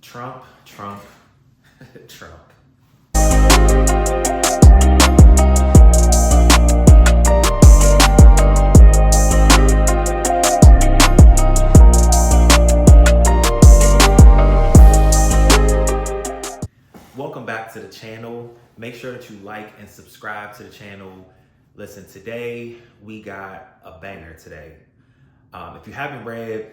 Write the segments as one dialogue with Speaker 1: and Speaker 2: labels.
Speaker 1: Trump. Welcome back to the channel. Make sure that you like and subscribe to the channel. Listen, today we got a banger today. If you haven't read,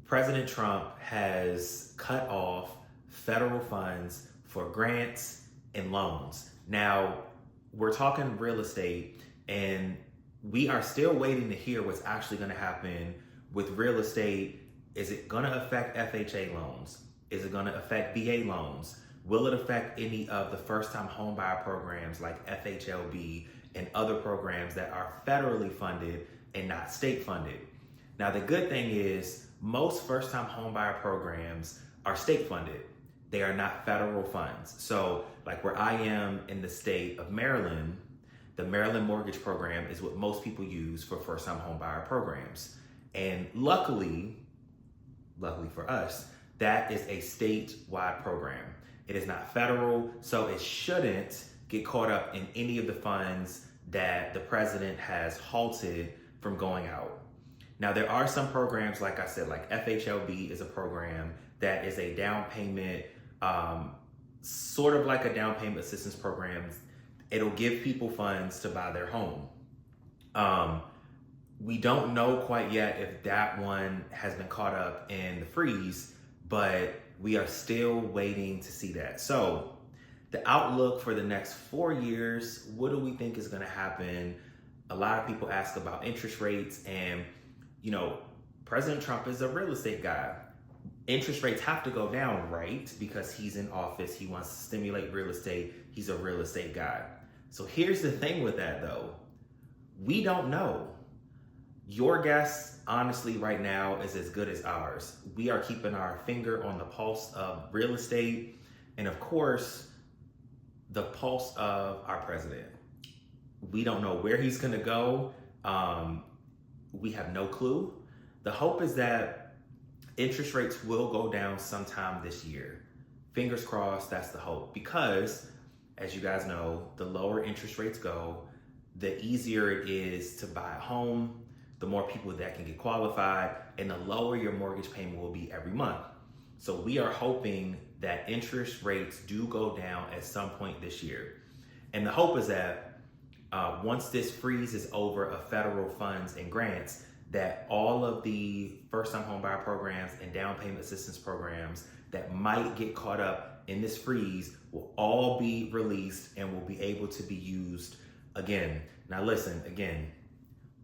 Speaker 1: President Trump has cut off federal funds for grants and loans. Now, we're talking real estate, and we are still waiting to hear what's actually going to happen with real estate. Is it going to affect FHA loans? Is it going to affect VA loans? Will it affect any of the first-time homebuyer programs like FHLB and other programs that are federally funded and not state funded? Now, the good thing is most first-time homebuyer programs are state funded. They are not federal funds. So like where I am in the state of Maryland, the Maryland Mortgage Program is what most people use for first-time homebuyer programs. And luckily for us, that is a statewide program. It is not federal, so it shouldn't get caught up in any of the funds that the president has halted from going out. Now, there are some programs, like I said, like FHLB is a program that is a down payment, sort of like a down payment assistance program. It'll give people funds to buy their home. We don't know quite yet if that one has been caught up in the freeze, but we are still waiting to see that. So the outlook for the next 4 years, what do we think is gonna happen? A lot of people ask about interest rates, and you know, President Trump is a real estate guy. Interest rates have to go down, right? Because he's in office, he wants to stimulate real estate, he's a real estate guy. So here's the thing with that though, we don't know. Your guess, honestly, right now is as good as ours. We are keeping our finger on the pulse of real estate and, of course, the pulse of our president. We don't know where he's gonna go. We have no clue. The hope is that interest rates will go down sometime this year. Fingers crossed, that's the hope. Because, as you guys know, the lower interest rates go, the easier it is to buy a home, the more people that can get qualified, and the lower your mortgage payment will be every month. So we are hoping that interest rates do go down at some point this year. And the hope is that once this freeze is over of federal funds and grants, that all of the first-time homebuyer programs and down payment assistance programs that might get caught up in this freeze will all be released and will be able to be used again. Now listen, again,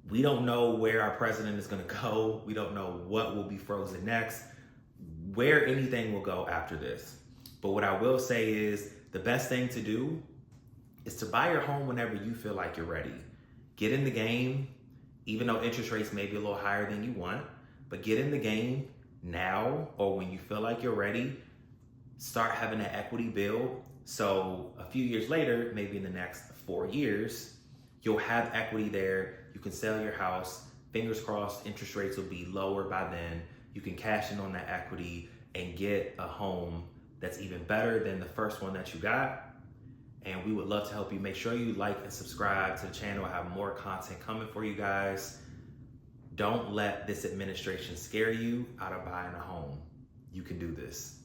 Speaker 1: we don't know where our president is gonna go. We don't know what will be frozen next, where anything will go after this. But what I will say is the best thing to do is to buy your home whenever you feel like you're ready. Get in the game, even though interest rates may be a little higher than you want, but get in the game now, or when you feel like you're ready. Start having an equity build. So a few years later, maybe in the next 4 years, you'll have equity there. You can sell your house. Fingers crossed, interest rates will be lower by then. You can cash in on that equity and get a home that's even better than the first one that you got. And we would love to help you. Make sure you like and subscribe to the channel. I have more content coming for you guys. Don't let this administration scare you out of buying a home. You can do this.